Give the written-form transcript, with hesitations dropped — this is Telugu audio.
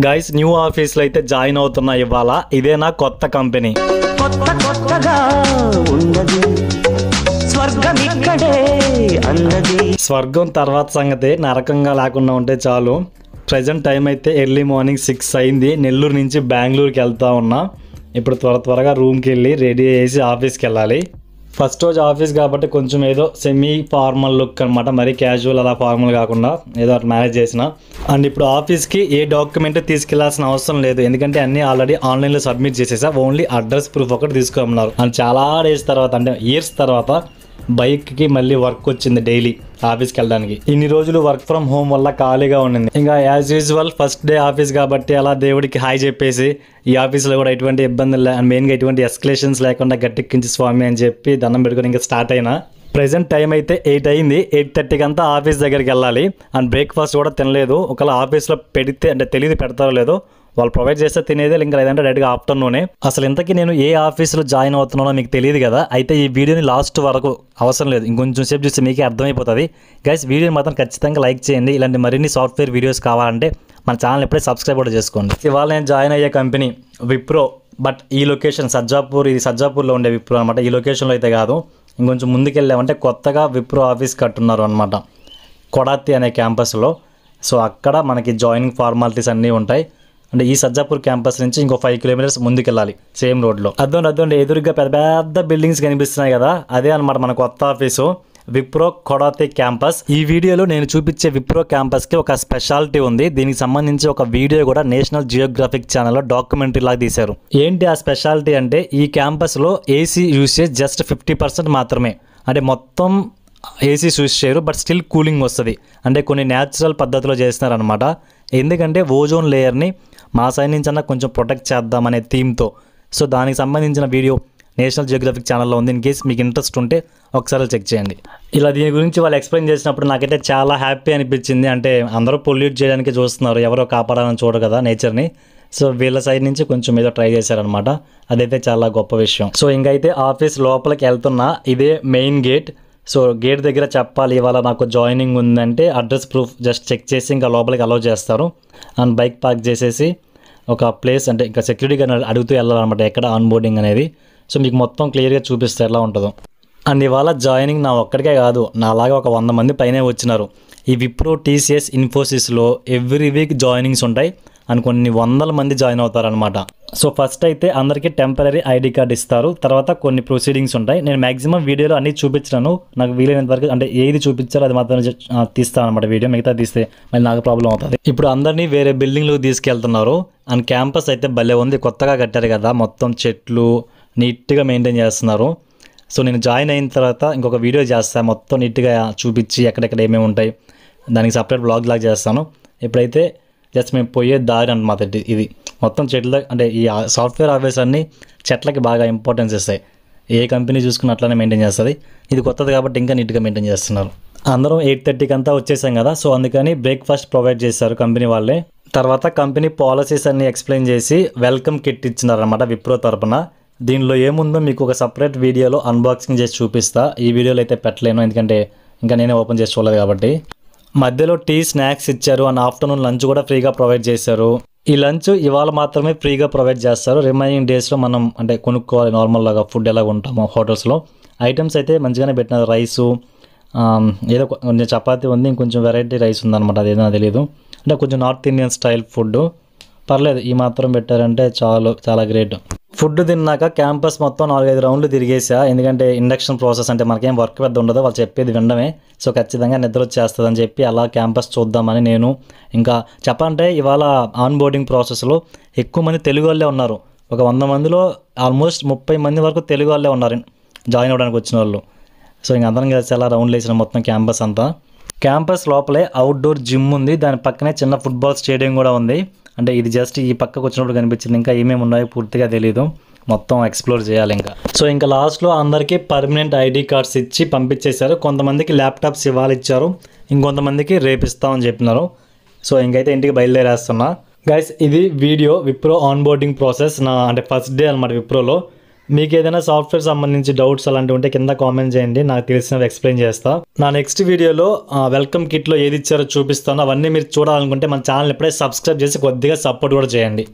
గైస్ న్యూ ఆఫీస్లో అయితే జాయిన్ అవుతున్నా ఇవాళ. ఇదే నా కొత్త కంపెనీ. స్వర్గం తర్వాత సంగతి నరకంగా లేకుండా ఉంటే చాలు. ప్రజెంట్ టైం అయితే ఎర్లీ మార్నింగ్ 6 అయింది. నెల్లూరు నుంచి బెంగళూరుకి వెళ్తా ఉన్నా. ఇప్పుడు త్వరగా రూమ్కి వెళ్ళి రెడీ చేసి ఆఫీస్కి వెళ్ళాలి. ఫస్ట్ రోజు ఆఫీస్ కాబట్టి కొంచెం ఏదో సెమీ ఫార్మల్ లుక్ అనమాట, మరీ క్యాజువల్ అలా ఫార్మల్ కాకుండా ఏదో అట్లా మేనేజ్ చేసిన. అండ్ ఇప్పుడు ఆఫీస్కి ఏ డాక్యుమెంట్ తీసుకెళ్లాల్సిన అవసరం లేదు, ఎందుకంటే అన్నీ ఆల్రెడీ ఆన్లైన్లో సబ్మిట్ చేసేసా. ఓన్లీ అడ్రస్ ప్రూఫ్ ఒకటి తీసుకోమన్నారు. అండ్ చాలా డేస్ తర్వాత, అంటే ఇయర్స్ తర్వాత బైక్కి మళ్ళీ వర్క్ వచ్చింది డైలీ ఆఫీస్కి వెళ్ళడానికి. ఇన్ని రోజులు వర్క్ ఫ్రమ్ హోమ్ వల్ల ఖాళీగా ఉండింది. ఇంకా as usual first day office కాబట్టి అలా దేవుడికి హాయ్ చెప్పేసి ఈ ఆఫీస్లో కూడా ఎటువంటి ఇబ్బందులు మెయిన్గా ఎటువంటి ఎస్కలేషన్స్ లేకుండా గట్టెక్కించి స్వామి అని చెప్పి దండం పెట్టుకుని ఇంకా స్టార్ట్ అయినా. ప్రెజెంట్ టైం అయితే 8 అయింది. 8:30కి అంతా ఆఫీస్ దగ్గరికి వెళ్ళాలి. అండ్ బ్రేక్ఫాస్ట్ కూడా తినలేదు. ఒకవేళ ఆఫీస్లో పెడితే అంటే తెలియదు పెడతారో లేదో, వాళ్ళు ప్రొవైడ్ చేస్తే తినేదే, ఇంకా లేదంటే డైరెక్ట్గా ఆఫ్టర్నూనే. అసలు ఇంతకీ నేను ఏ ఆఫీస్లో జాయిన్ అవుతున్నానో మీకు తెలియదు కదా. అయితే ఈ వీడియోని లాస్ట్ వరకు అవసరం లేదు, ఇంకొంచెం సేపు చూస్తే మీకే అర్థమైపోతుంది. గైస్ వీడియోని మాత్రం ఖచ్చితంగా లైక్ చేయండి. ఇలాంటి మరిన్ని సాఫ్ట్వేర్ వీడియోస్ కావాలంటే మన ఛానల్ ఎప్పుడే సబ్స్క్రైబ్ కూడా చేసుకోండి. ఇవాళ నేను జాయిన్ అయ్యే కంపెనీ విప్రో. బట్ ఈ లొకేషన్ సజ్జాపూర్, ఇది సజ్జాపూర్లో ఉండే విప్రో అనమాట. ఈ లొకేషన్లో అయితే కాదు, ఇంకొంచెం ముందుకు వెళ్ళామంటే కొత్తగా విప్రో ఆఫీస్ కట్టున్నారు అనమాట కొడాతి అనే క్యాంపస్లో. సో అక్కడ మనకి జాయినింగ్ ఫార్మాలిటీస్ అన్నీ ఉంటాయి. అంటే ఈ సజ్జాపూర్ క్యాంపస్ నుంచి ఇంకో 5 కిలోమీటర్స్ ముందుకు వెళ్ళాలి సేమ్ రోడ్లో. అదొండి ఎదురుగా పెద్ద పెద్ద బిల్డింగ్స్ కనిపిస్తున్నాయి కదా, అదే అనమాట మన కొత్త ఆఫీసు విప్రో కొడాతి క్యాంపస్. ఈ వీడియోలో నేను చూపించే విప్రో క్యాంపస్కి ఒక స్పెషాలిటీ ఉంది. దీనికి సంబంధించి ఒక వీడియో కూడా నేషనల్ జియోగ్రఫిక్ ఛానల్లో డాక్యుమెంటరీ లాగా తీశారు. ఏంటి ఆ స్పెషాలిటీ అంటే, ఈ క్యాంపస్లో ఏసీ యూసేజ్ జస్ట్ 50% మాత్రమే. అంటే మొత్తం ఏసీ యూస్ చేయరు, బట్ స్టిల్ కూలింగ్ వస్తుంది. అంటే కొన్ని న్యాచురల్ పద్ధతిలో చేస్తున్నారనమాట. ఎందుకంటే ఓజోన్ లేయర్ని మా సైడ్ నుంచి అన్న కొంచెం ప్రొటెక్ట్ చేద్దామనే థీమ్తో. సో దానికి సంబంధించిన వీడియో నేషనల్ జియోగ్రఫిక్ ఛానల్లో ఉంది. ఇన్ కేస్ మీకు ఇంట్రెస్ట్ ఉంటే ఒకసారి చెక్ చేయండి. ఇలా దీని గురించి వాళ్ళు ఎక్స్ప్లెయిన్ చేసినప్పుడు నాకైతే చాలా హ్యాపీ అనిపించింది. అంటే అందరూ పొల్యూట్ చేయడానికి చూస్తున్నారు, ఎవరో కాపాడాలని చూడరు కదా నేచర్ని. సో వీళ్ళ సైడ్ నుంచి కొంచెం ఏదో ట్రై చేశారనమాట. అదైతే చాలా గొప్ప విషయం. సో ఇంకైతే ఆఫీస్ లోపలికి వెళ్తున్నా. ఇదే మెయిన్ గేట్. సో గేట్ దగ్గర చెప్పాలి ఇవాళ నాకు జాయినింగ్ ఉందంటే అడ్రస్ ప్రూఫ్ జస్ట్ చెక్ చేసి ఇంకా లోపలికి అలౌ చేస్తారు. అండ్ బైక్ పార్క్ చేసేసి ఒక ప్లేస్, అంటే ఇంకా సెక్యూరిటీ గార్డ్ అడుగుతూ వెళ్ళాలన్నమాట ఎక్కడ ఆన్ బోర్డింగ్ అనేది. సో మీకు మొత్తం క్లియర్గా చూపిస్తే ఎలా ఉంటుందో. అండ్ ఇవాళ జాయినింగ్ నా ఒక్కడికే కాదు, నాలాగా ఒక 100 మంది పైనే వచ్చినారు. ఈ విప్రో, టీసీఎస్, ఇన్ఫోసిస్లో ఎవ్రీ వీక్ జాయినింగ్స్ ఉంటాయి. అండ్ కొన్ని 100 మంది జాయిన్ అవుతారనమాట. సో ఫస్ట్ అయితే అందరికీ టెంపరీ ఐడి కార్డ్ ఇస్తారు. తర్వాత కొన్ని ప్రొసీడింగ్స్ ఉంటాయి. నేను మ్యాక్సిమం వీడియోలో అన్నీ చూపించాను. నాకు వీలైనంత వరకు, అంటే ఏది చూపించాలో అది మాత్రం తీస్తాను అనమాట వీడియో. మిగతా తీస్తే మళ్ళీ నాకు ప్రాబ్లం అవుతుంది. ఇప్పుడు అందరినీ వేరే బిల్డింగ్లోకి తీసుకెళ్తున్నారు. అండ్ క్యాంపస్ అయితే భలే ఉంది, కొత్తగా కట్టారు కదా, మొత్తం చెట్లు నీట్గా మెయింటైన్ చేస్తున్నారు. సో నేను జాయిన్ అయిన తర్వాత ఇంకొక వీడియో చేస్తాను, మొత్తం నీట్గా చూపించి ఎక్కడెక్కడ ఏమేమి ఉంటాయి, దానికి సపరేట్ బ్లాగ్ లాగా చేస్తాను. ఇప్పుడైతే జస్ట్ మేము పోయే దారి అనమాట ఇది. మొత్తం చెట్ల, అంటే ఈ సాఫ్ట్వేర్ ఆఫీస్ అన్నీ చెట్లకి బాగా ఇంపార్టెన్స్ ఇస్తాయి. ఏ కంపెనీ చూసుకుని అట్లానే మెయింటైన్ చేస్తుంది. ఇది కొత్తది కాబట్టి ఇంకా నీట్గా మెయింటైన్ చేస్తున్నారు. అందరం 8:30కి అంతా వచ్చేసాం కదా, సో అందుకని బ్రేక్ఫాస్ట్ ప్రొవైడ్ చేశారు కంపెనీ వాళ్ళే. తర్వాత కంపెనీ పాలసీస్ అన్ని ఎక్స్ప్లెయిన్ చేసి వెల్కమ్ కిట్ ఇచ్చినారనమాట విప్రో తరపున. దీనిలో ఏముందో మీకు ఒక సపరేట్ వీడియోలో అన్బాక్సింగ్ చేసి చూపిస్తా. ఈ వీడియోలో అయితే పెట్టలేను, ఎందుకంటే ఇంకా నేనే ఓపెన్ చేసి చూడలేదు కాబట్టి. మధ్యలో టీ, స్నాక్స్ ఇచ్చారు. అండ్ ఆఫ్టర్నూన్ లంచ్ కూడా ఫ్రీగా ప్రొవైడ్ చేశారు. ఈ లంచ్ ఇవాళ మాత్రమే ఫ్రీగా ప్రొవైడ్ చేస్తారు. రిమైనింగ్ డేస్లో మనం అంటే కొనుక్కోవాలి నార్మల్గా ఫుడ్ ఎలా ఉంటామో హోటల్స్లో. ఐటమ్స్ అయితే మంచిగానే పెట్టినారు. రైసు, ఏదో కొంచెం చపాతీ ఉంది, ఇంకొంచెం వెరైటీ రైస్ ఉందన్నమాట, అదేదో తెలియదు. అంటే కొంచెం నార్త్ ఇండియన్ స్టైల్ ఫుడ్. పర్లేదు, ఈ మాత్రం పెట్టారంటే చాలా గ్రేట్. ఫుడ్ తిన్నాక క్యాంపస్ మొత్తం 4-5 రౌండ్లు తిరిగేసా. ఎందుకంటే ఇండక్షన్ ప్రాసెస్, అంటే మనకేం వర్క్ పెద్ద ఉండదు, వాళ్ళు చెప్పేది వినడమే. సో ఖచ్చితంగా నిద్ర వచ్చేస్తుందని చెప్పి అలా క్యాంపస్ చూద్దామని నేను. ఇంకా చెప్పాలంటే ఇవాళ ఆన్ బోర్డింగ్ ప్రాసెస్లో ఎక్కువ మంది తెలుగు వాళ్ళే ఉన్నారు. ఒక 100 మందిలో ఆల్మోస్ట్ 30 మంది వరకు తెలుగు వాళ్ళే ఉన్నారు జాయిన్ అవ్వడానికి వచ్చిన వాళ్ళు. సో ఇంక అందరం కలిసి అలా రౌండ్లు వేసిన మొత్తం క్యాంపస్ అంతా. క్యాంపస్ లోపలే అవుట్డోర్ జిమ్ ఉంది, దాని పక్కనే చిన్న ఫుట్బాల్ స్టేడియం కూడా ఉంది. అంటే ఇది జస్ట్ ఈ పక్కకు వచ్చినప్పుడు కనిపించింది, ఇంకా ఏమేమి ఉన్నాయో పూర్తిగా తెలియదు, మొత్తం ఎక్స్ప్లోర్ చేయాలి ఇంకా. సో ఇంకా లాస్ట్లో అందరికీ పర్మనెంట్ ఐడి కార్డ్స్ ఇచ్చి పంపించేశారు. కొంతమందికి ల్యాప్టాప్స్ ఇచ్చారు, ఇంకొంతమందికి రేపిస్తామని చెప్పినారు. సో ఇంకైతే ఇంటికి బయలుదేరేస్తున్నా. గైస్ ఇది video Wipro on boarding process, అంటే ఫస్ట్ డే అనమాట విప్రోలో. మీకు ఏదైనా సాఫ్ట్వేర్ సంబంధించి డౌట్స్ అలాంటివి ఉంటే కింద కామెంట్ చేయండి, నాకు తెలిసినవి ఎక్స్ప్లెయిన్ చేస్తా. నా నెక్స్ట్ వీడియోలో వెల్కమ్ కిట్లో ఏది ఇచ్చారో చూపిస్తాను. అవన్నీ మీరు చూడాలనుకుంటే మన ఛానల్ ఇప్పుడే సబ్స్క్రైబ్ చేసి కొద్దిగా సపోర్ట్ కూడా చేయండి.